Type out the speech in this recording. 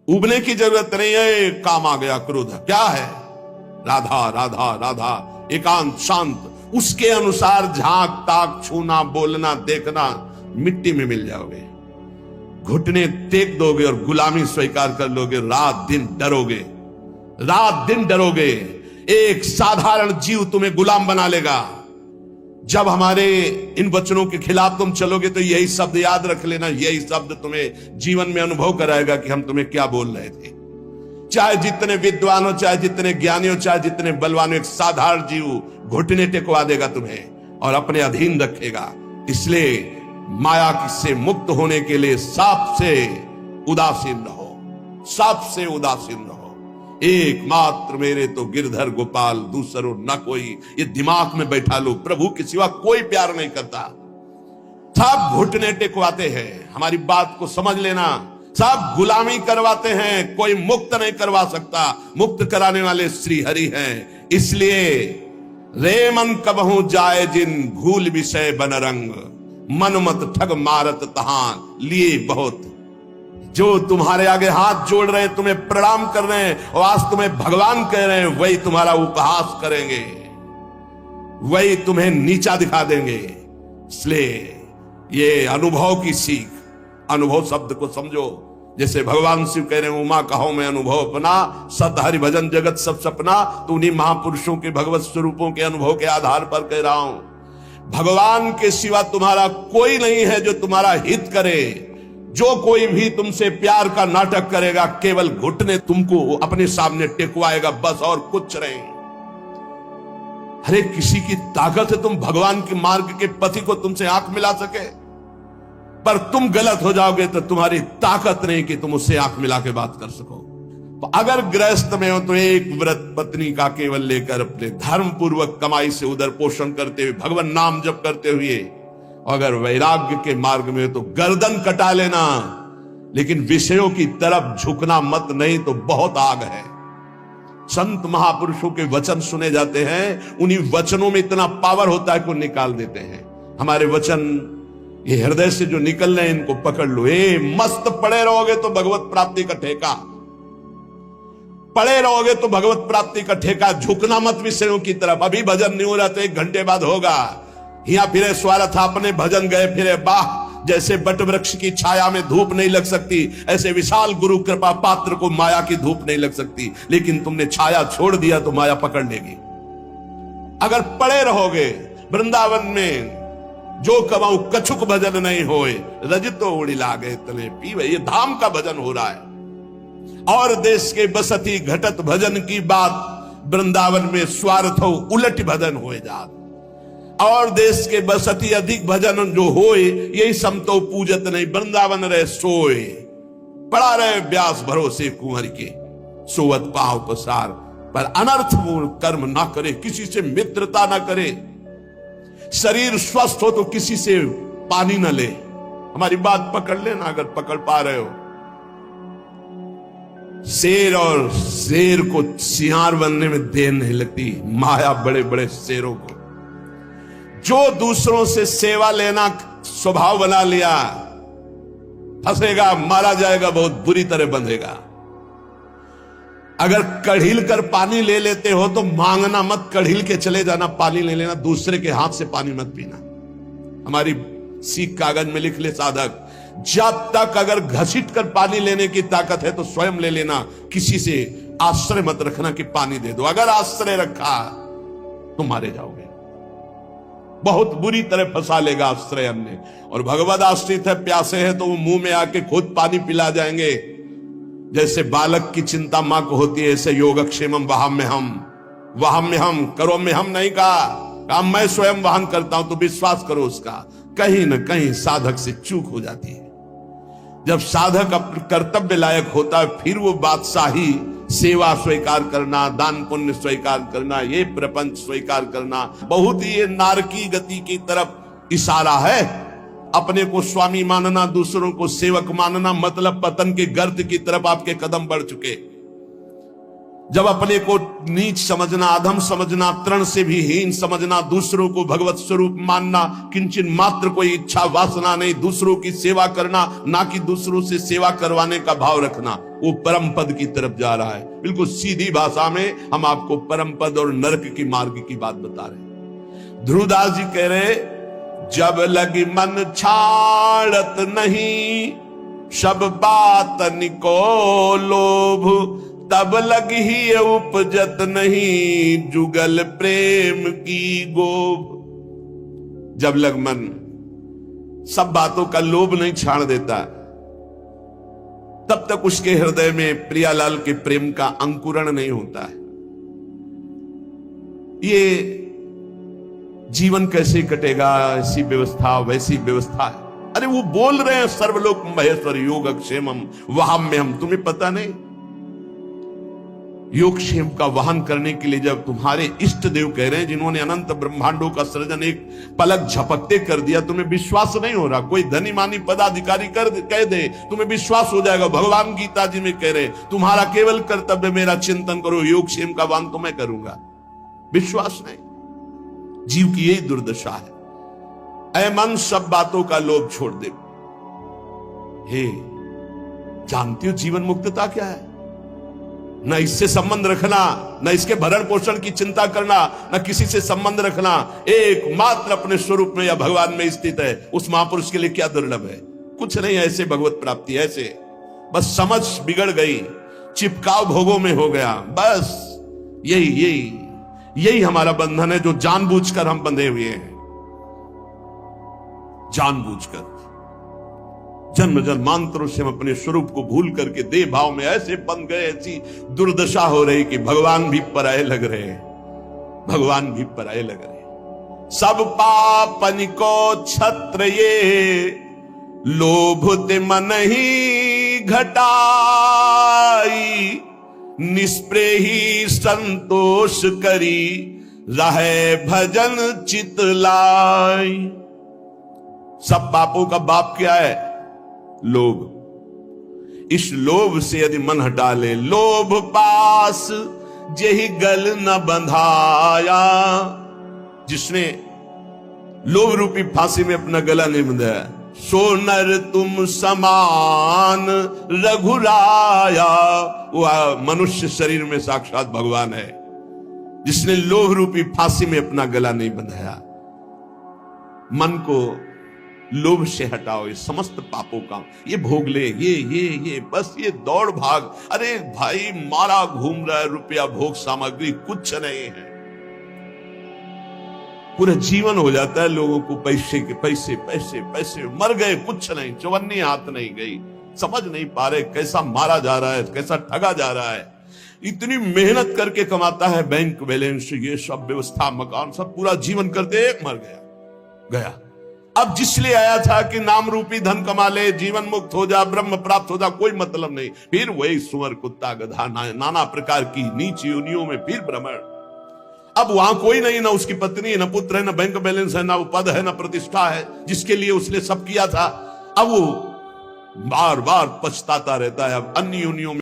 उबने की जरूरत नहीं है। काम आ गया क्रोध, क्या है? राधा राधा राधा, एकांत शांत, उसके अनुसार झांक ताक छूना बोलना देखना, मिट्टी में मिल जाओगे। घुटने टेक दोगे और गुलामी स्वीकार कर लोगे। रात दिन डरोगे, रात दिन डरोगे। एक साधारण जीव तुम्हें गुलाम बना लेगा। जब हमारे इन वचनों के खिलाफ तुम चलोगे तो यही शब्द याद रख लेना, यही शब्द तुम्हें जीवन में अनुभव कराएगा कि हम तुम्हें क्या बोल रहे थे। चाहे जितने विद्वान हो, चाहे जितने ज्ञानी हो, चाहे जितने बलवान हो, एक साधारण जीव घुटने टेकवा देगा तुम्हें और अपने अधीन रखेगा। इसलिए माया से मुक्त होने के लिए सबसे उदासीन रहो, सबसे उदासीन रहो। एकमात्र मेरे तो गिरधर गोपाल, दूसरो न कोई। ये दिमाग में बैठा लो, प्रभु के सिवा कोई प्यार नहीं करता। सब घुटने टेकवाते हैं, हमारी बात को समझ लेना। सब गुलामी करवाते हैं, कोई मुक्त नहीं करवा सकता। मुक्त कराने वाले श्री हरि हैं। इसलिए रे मन कबहू जाए जिन, भूल विषय बन रंग, मन मत ठग मारत तहां लिए बहुत। जो तुम्हारे आगे हाथ जोड़ रहे हैं, तुम्हें प्रणाम कर रहे हैं और आज तुम्हें भगवान कह रहे हैं, वही तुम्हारा उपहास करेंगे, वही तुम्हें नीचा दिखा देंगे। इसलिए ये अनुभव की सीख, अनुभव शब्द को समझो। जैसे भगवान शिव कह रहे हैं, उमा कहो मैं अनुभव अपना, सत हरि भजन जगत सब सपना। तो उन्हीं महापुरुषों के भगवत स्वरूपों के अनुभव के आधार पर कह रहा हूं। भगवान के सिवा तुम्हारा कोई नहीं है जो तुम्हारा हित करे। जो कोई भी तुमसे प्यार का नाटक करेगा, केवल घुटने तुमको अपने सामने टेकवाएगा, बस, और कुछ नहीं। हरे किसी की ताकत है तुम भगवान के मार्ग के पति को तुमसे आंख मिला सके, पर तुम गलत हो जाओगे तो तुम्हारी ताकत नहीं कि तुम उससे आंख मिला के बात कर सको। तो अगर गृहस्थ में हो तो एक व्रत पत्नी का केवल लेकर अपने धर्म पूर्वक कमाई से उदर पोषण करते हुए, भगवान नाम जप करते हुए, अगर वैराग्य के मार्ग में हो तो गर्दन कटा लेना, लेकिन विषयों की तरफ झुकना मत, नहीं तो बहुत आग है। संत महापुरुषों के वचन सुने जाते हैं, उन्हीं वचनों में इतना पावर होता है कि निकाल देते हैं। हमारे वचन ये हृदय से जो निकल रहे हैं, इनको पकड़ लो। मस्त पड़े रहोगे तो भगवत प्राप्ति का ठेका, पड़े रहोगे तो भगवत प्राप्ति का ठेका। झुकना मत विषयों की तरफ। अभी भजन नहीं हो रहा तो 1 घंटे बाद होगा। यहाँ फिरे स्वार्थ अपने भजन गए फिरे बाह। जैसे बट वृक्ष की छाया में धूप नहीं लग सकती, ऐसे विशाल गुरु कृपा पात्र को माया की धूप नहीं लग सकती। लेकिन तुमने छाया छोड़ दिया तो माया पकड़ लेगी। अगर पड़े रहोगे वृंदावन में, जो कमाऊ कछुक भजन नहीं होए, रजतो उड़ी लागे तले पीवे। ये धाम का भजन हो रहा है। और देश के बसती घटत भजन की बात, वृंदावन में स्वार्थ हो उलट भजन होए जात। और देश के बसती अधिक भजन जो होए, यही समतो पूजत नहीं, वृंदावन रहे सोए। पड़ा रहे व्यास भरोसे कुंवर के, सोवत पाव पसार। पर अनर्थपूर्ण कर्म ना करे, किसी से मित्रता ना करे। शरीर स्वस्थ हो तो किसी से पानी ना ले। हमारी बात पकड़ लेना अगर पकड़ पा रहे हो। शेर और शेर को सियार बनने में देर नहीं लगती, माया बड़े बड़े शेरों को। जो दूसरों से सेवा लेना स्वभाव बना लिया, फंसेगा, मारा जाएगा, बहुत बुरी तरह बंधेगा। अगर कढ़ील कर पानी ले लेते हो तो मांगना मत, कढ़ील के चले जाना, पानी ले लेना। दूसरे के हाथ से पानी मत पीना। हमारी सीख कागज में लिख ले साधक, जब तक अगर घसीट कर पानी लेने की ताकत है तो स्वयं ले लेना। किसी से आश्रय मत रखना कि पानी दे दो। अगर आश्रय रखा तो मारे जाओगे, बहुत बुरी तरह फंसा लेगा आश्रय अन्य। और भगवद आश्रित है, प्यासे है तो वो मुंह में आके खुद पानी पिला जाएंगे। जैसे बालक की चिंता मां को होती है, ऐसे योगक्षेमम वहां में हम करो में हम नहीं कहा, मैं स्वयं वाहन करता हूं। तो विश्वास करो उसका, कहीं न कहीं साधक से चूक हो जाती है। जब साधक अपने कर्तव्य लायक होता है, फिर वो बादशाही, सेवा स्वीकार करना, दान पुण्य स्वीकार करना, ये प्रपंच स्वीकार करना, बहुत ही ये नारकी गति की तरफ इशारा है। अपने को स्वामी मानना, दूसरों को सेवक मानना, मतलब पतन के गर्त की तरफ आपके कदम बढ़ चुके। जब अपने को नीच समझना, अधम समझना, तृण से भी हीन समझना, दूसरों को भगवत स्वरूप मानना, किंचन मात्र कोई इच्छा वासना नहीं, दूसरों की सेवा करना, ना कि दूसरों से सेवा करवाने का भाव रखना, वो परम पद की तरफ जा रहा है। बिल्कुल सीधी भाषा में हम आपको परम पद और नरक की मार्ग की बात बता रहे हैं। ध्रुवदास जी कह रहे, जब लगी मन छाड़त नहीं, सब बातन को लोभ, तब लगी ही उपजत नहीं, जुगल प्रेम की गोभ। जब लग मन सब बातों का लोभ नहीं छाड़ देता, तब तक उसके हृदय में प्रियालाल के प्रेम का अंकुरण नहीं होता है। ये जीवन कैसे कटेगा, ऐसी व्यवस्था वैसी व्यवस्था है। अरे वो बोल रहे हैं सर्वलोक महेश्वर योगक्षेमम वहाम में हम, तुम्हें पता नहीं? योगक्षेम का वहन करने के लिए जब तुम्हारे इष्ट देव कह रहे हैं, जिन्होंने अनंत ब्रह्मांडों का सृजन एक पलक झपकते कर दिया, तुम्हें विश्वास नहीं हो रहा? कोई धनी मानी पदाधिकारी कह दे, तुम्हें विश्वास हो जाएगा। भगवान गीता जी में कह रहे, तुम्हारा केवल कर्तव्य मेरा चिंतन करो, योगक्षेम का वहन तो मैं करूंगा। विश्वास नहीं। जीव की यही दुर्दशा है। ऐ मन सब बातों का लोभ छोड़ दे। हे, जानती हो जीवन मुक्तता क्या है? न इससे संबंध रखना, न इसके भरण पोषण की चिंता करना, न किसी से संबंध रखना, एकमात्र अपने स्वरूप में या भगवान में स्थित है। उस महापुरुष के लिए क्या दुर्लभ है? कुछ नहीं है ऐसे भगवत प्राप्ति। ऐसे बस समझ बिगड़ गई, चिपकाव भोगों में हो गया। बस यही हमारा बंधन है, जो जानबूझकर हम बंधे हुए हैं। जानबूझकर जन्म जन्मांतरों से हम अपने स्वरूप को भूल करके देह भाव में ऐसे बंध गए, ऐसी दुर्दशा हो रही कि भगवान भी पराये लग रहे हैं। भगवान भी पराये लग रहे हैं। सब पापन को छत्र ये, लोभ ते मन ही घटाई, निष्प्रेही संतोष करी, रहे भजन चित लाई। सब पापों का बाप क्या है? लोभ। इस लोभ से यदि मन हटा ले, लोभ पास जेहि गल न बंधाया। जिसने लोभ रूपी फांसी में अपना गला नहीं बंधाया, सो नर तुम समान रघुराया। वो मनुष्य शरीर में साक्षात भगवान है, जिसने लोभ रूपी फांसी में अपना गला नहीं बंधाया। मन को लोभ से हटाओ, ये समस्त पापों का ये भोग ले, ये बस ये दौड़ भाग। अरे भाई, मारा घूम रहा है रुपया, भोग सामग्री कुछ नहीं है। पूरा जीवन हो जाता है लोगों को पैसे के पैसे पैसे पैसे, मर गए कुछ नहीं, चवन्नी हाथ नहीं गई। समझ नहीं पा रहे कैसा मारा जा रहा है, कैसा ठगा जा रहा है। इतनी मेहनत करके कमाता है, बैंक बैलेंस, ये सब व्यवस्था, मकान, सब पूरा जीवन करते मर गया। अब जिसलिए आया था कि नाम रूपी धन कमा ले, जीवन मुक्त हो जा, ब्रह्म प्राप्त हो जा, कोई मतलब नहीं। फिर वही सुअर कुत्ता गधा नाना प्रकार की नीच योनियों में फिर भ्रमण। अब वहां कोई नहीं, ना उसकी पत्नी है, ना पुत्र है, ना बैंक बैलेंस है, ना वो पद है, ना प्रतिष्ठा है जिसके लिए उसने सब किया था। अब वो बार बार पछताता रहता है। अब अन्य योनियों में